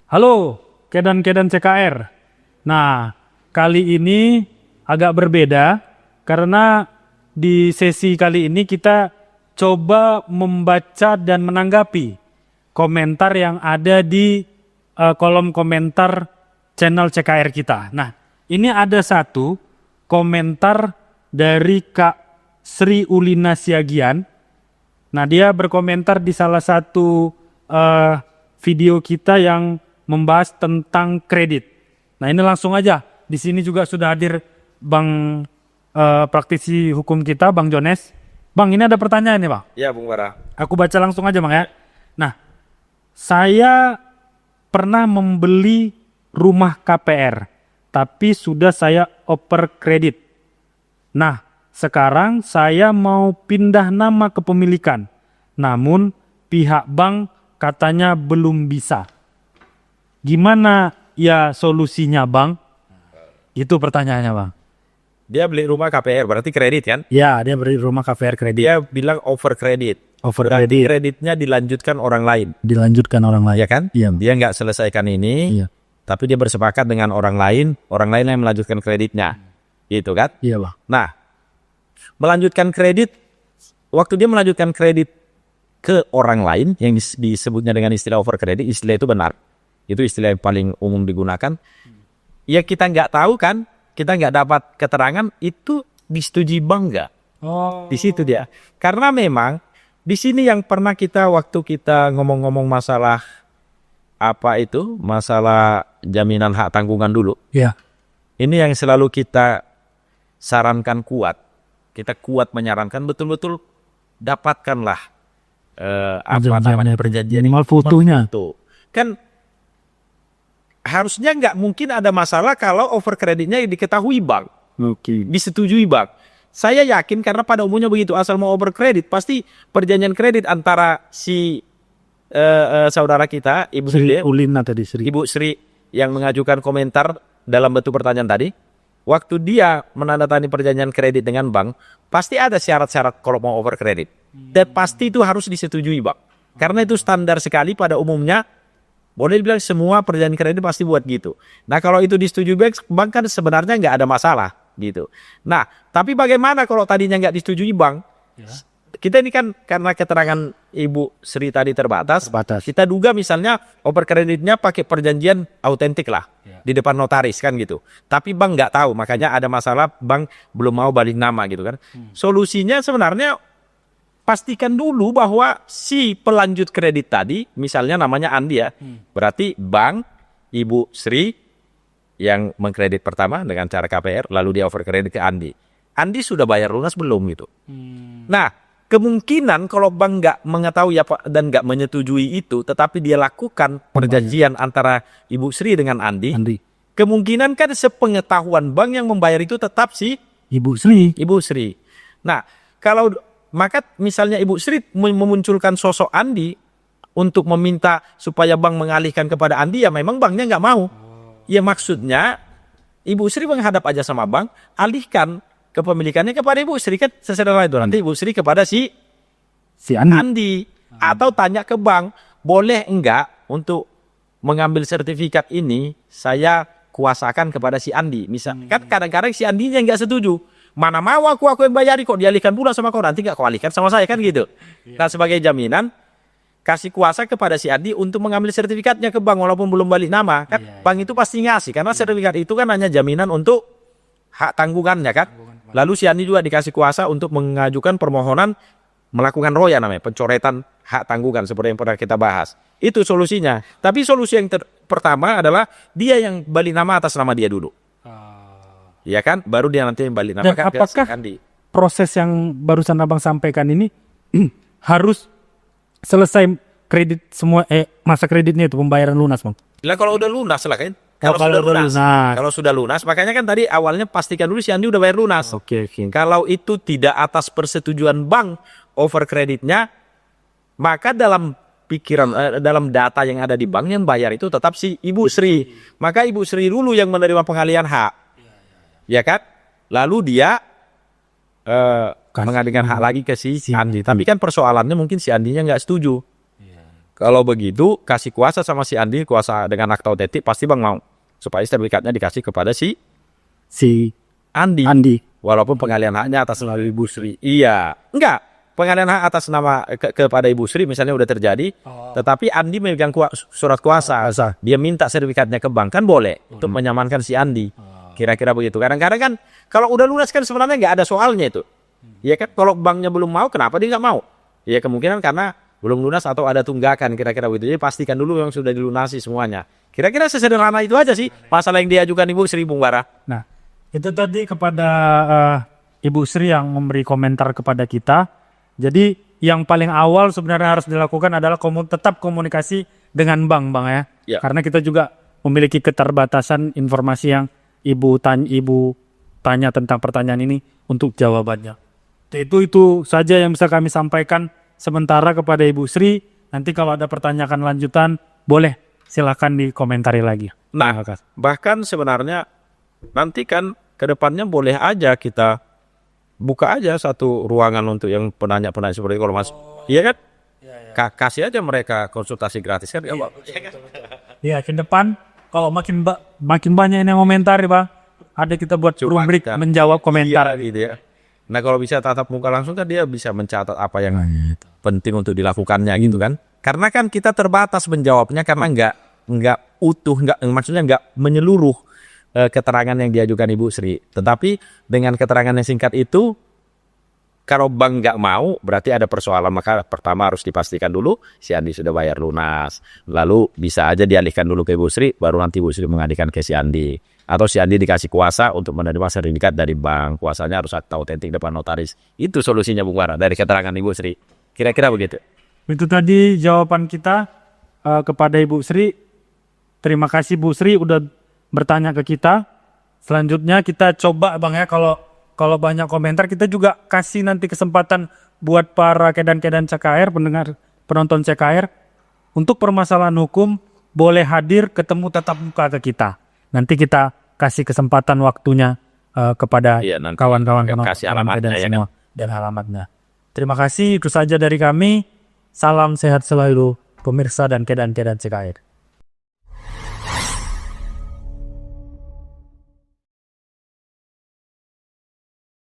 Halo, Kedan-Kedan CKR. Nah, kali ini agak berbeda karena di sesi kali ini kita coba membaca dan menanggapi komentar yang ada di kolom komentar channel CKR kita. Nah, ini ada satu komentar dari Kak Sri Ulina Siagian. Nah, dia berkomentar di salah satu video kita yang membahas tentang kredit. Nah, ini langsung aja. Di sini juga sudah hadir Bang praktisi hukum kita, Bang Jones. Bang, ini ada pertanyaan nih, Bang. Ya, Bung Bara. Aku baca langsung aja, Bang ya. Nah, saya pernah membeli rumah KPR, tapi sudah saya oper kredit. Nah, sekarang saya mau pindah nama kepemilikan. Namun pihak bank katanya belum bisa. Gimana ya solusinya, Bang? Itu pertanyaannya, Bang. Dia beli rumah KPR, berarti kredit kan? Ya, dia beli rumah KPR kredit. Dia bilang over kredit. Over Berarti kredit. kreditnya dilanjutkan orang lain, Dilanjutkan orang lain. ya kan? Iya. Dia nggak selesaikan ini, Iya. tapi dia bersepakat dengan orang lain yang melanjutkan kreditnya. Gitu kan? Iya, Bang. Nah, melanjutkan kredit, waktu dia melanjutkan kredit ke orang lain, yang disebutnya dengan istilah over kredit, istilah itu benar. Itu istilah yang paling umum digunakan. Ya kita nggak tahu kan, kita nggak dapat keterangan itu disetujui bank nggak. Oh. Di situ dia. Karena memang di sini yang pernah waktu kita ngomong-ngomong masalah apa itu, masalah jaminan hak tanggungan dulu. Iya. Ini yang selalu kita sarankan kuat. Kita kuat menyarankan betul-betul dapatkanlah apa namanya perjanjian minimal fotonya. itu. Kan harusnya nggak mungkin ada masalah kalau over kreditnya diketahui bank, Oke. disetujui bank. Saya yakin karena pada umumnya begitu, asal mau over kredit pasti perjanjian kredit antara si saudara kita, Ibu Sri Sri, Ulina tadi, Sri. Ibu Sri yang mengajukan komentar dalam bentuk pertanyaan tadi, waktu dia menandatangani perjanjian kredit dengan bank, pasti ada syarat-syarat kalau mau over kredit. Dan pasti itu harus disetujui bank. Karena itu standar sekali pada umumnya, boleh dibilang semua perjanjian kredit pasti buat gitu. Nah kalau itu disetujui bank kan sebenarnya nggak ada masalah gitu. Nah tapi bagaimana kalau tadinya nggak disetujui bank? Ya. Kita ini kan karena keterangan Ibu Sri tadi terbatas. Kita duga misalnya over kreditnya pakai perjanjian autentik lah di depan notaris kan gitu. Tapi bank nggak tahu, makanya ada masalah, bank belum mau balik nama gitu kan. Solusinya sebenarnya pastikan dulu bahwa si pelanjut kredit tadi, misalnya namanya Andi ya, berarti bank Ibu Sri yang mengkredit pertama dengan cara KPR, lalu dia over kredit ke Andi. Andi sudah bayar lunas belum gitu. Nah, kemungkinan kalau bank nggak mengetahui apa dan nggak menyetujui itu, tetapi dia lakukan perjanjian antara Ibu Sri dengan Andi, kemungkinan kan sepengetahuan bank yang membayar itu tetap si Ibu Sri. Ibu Sri. Nah, kalau maka misalnya Ibu Sri memunculkan sosok Andi untuk meminta supaya bank mengalihkan kepada Andi, ya memang banknya nggak mau. Ya maksudnya Ibu Sri menghadap aja sama bank, alihkan kepemilikannya kepada Ibu Sri, kan sesederhana itu. Nanti Ibu Sri kepada si Andi. Atau tanya ke bank, boleh enggak untuk mengambil sertifikat ini saya kuasakan kepada si Andi. Misalnya kan kadang-kadang si Andinya nggak setuju. Mana mau aku yang bayari, kok dialihkan pula sama kau, nanti nggak kau alihkan sama saya kan gitu. Nah sebagai jaminan kasih kuasa kepada si Andi untuk mengambil sertifikatnya ke bank walaupun belum balik nama kan. Bank itu pasti ngasih karena sertifikat itu kan hanya jaminan untuk hak tanggungannya kan. Lalu si Andi juga dikasih kuasa untuk mengajukan permohonan melakukan roya namanya, pencoretan hak tanggungan seperti yang pernah kita bahas. Itu solusinya. Tapi solusi yang pertama adalah dia yang balik nama atas nama dia dulu. Ya kan, baru dia nanti yang balik nama. Dan apakah proses yang barusan Abang sampaikan ini harus selesai kredit semua masa kreditnya itu pembayaran lunas, Bang? Lah kalau udah lunas lah kan. Kalau sudah lunas, makanya kan tadi awalnya pastikan dulu si Andi udah bayar lunas. Oke. Kalau itu tidak atas persetujuan bank over kreditnya, maka dalam pikiran dalam data yang ada di bank yang bayar itu tetap si Ibu Sri. Maka Ibu Sri dulu yang menerima pengalihan hak. Ya kan? Lalu dia mengalihkan hak lagi ke si Andi. Tapi kan persoalannya mungkin si Andinya nggak setuju. Kalau begitu kasih kuasa sama si Andi, kuasa dengan akta otentik, pasti Bang mau supaya sertifikatnya dikasih kepada si Si Andi. Andi. Walaupun pengalihan haknya atas nama Ibu Sri. Iya, enggak. Pengalihan hak atas nama kepada Ibu Sri misalnya udah terjadi, tetapi Andi memegang surat kuasa. Dia minta sertifikatnya ke bank kan boleh untuk menyamankan si Andi. Kira-kira begitu. Kadang-kadang kan kalau udah lunas kan sebenarnya nggak ada soalnya itu. Ya kan, kalau banknya belum mau, kenapa dia nggak mau? Ya kemungkinan karena belum lunas atau ada tunggakan, kira-kira begitu. Jadi pastikan dulu yang sudah dilunasi semuanya. Kira-kira sesederhana itu aja sih masalah yang diajukan Ibu Sri, Bung Bara. Nah, itu tadi kepada Ibu Sri yang memberi komentar kepada kita. Jadi yang paling awal sebenarnya harus dilakukan adalah tetap komunikasi dengan bank, Bang ya. Ya. Karena kita juga memiliki keterbatasan informasi yang Ibu tanya tentang pertanyaan ini untuk jawabannya. Itu saja yang bisa kami sampaikan sementara kepada Ibu Sri. Nanti kalau ada pertanyaan lanjutan, boleh silakan dikomentari lagi. Nah, bahkan sebenarnya nanti kan ke depannya boleh aja kita buka aja satu ruangan untuk yang penanya-penanya seperti kalau Mas. Iya kan? Kasih aja mereka konsultasi gratis kan. Iya, ke depan kalau makin banyak yang komentar ya, Bang. Ada kita buat rubrik menjawab komentar gitu ya. Nah, kalau bisa tatap muka langsung kan dia bisa mencatat apa yang penting untuk dilakukannya gitu kan. Karena kan kita terbatas menjawabnya karena nggak utuh, maksudnya nggak menyeluruh keterangan yang diajukan Ibu Sri. Tetapi dengan keterangan yang singkat itu, kalau bank nggak mau, berarti ada persoalan. Maka pertama harus dipastikan dulu si Andi sudah bayar lunas. Lalu bisa aja dialihkan dulu ke Ibu Sri, baru nanti Ibu Sri mengalihkan ke si Andi. Atau si Andi dikasih kuasa untuk menerima sertifikat dari bank. Kuasanya harus akta otentik depan notaris. Itu solusinya Bung Bara dari keterangan Ibu Sri. Kira-kira begitu. Itu tadi jawaban kita kepada Ibu Sri. Terima kasih Bu Sri udah bertanya ke kita. Selanjutnya kita coba Bang ya, kalau banyak komentar kita juga kasih nanti kesempatan buat para kedan-kedan CKR, penonton CKR untuk permasalahan hukum boleh hadir ketemu tatap muka ke kita. Nanti kita kasih kesempatan waktunya kepada kawan-kawan kasih alamatnya semua dan alamatnya. Terima kasih, itu saja dari kami. Salam sehat selalu pemirsa dan kedan-kedan CKR.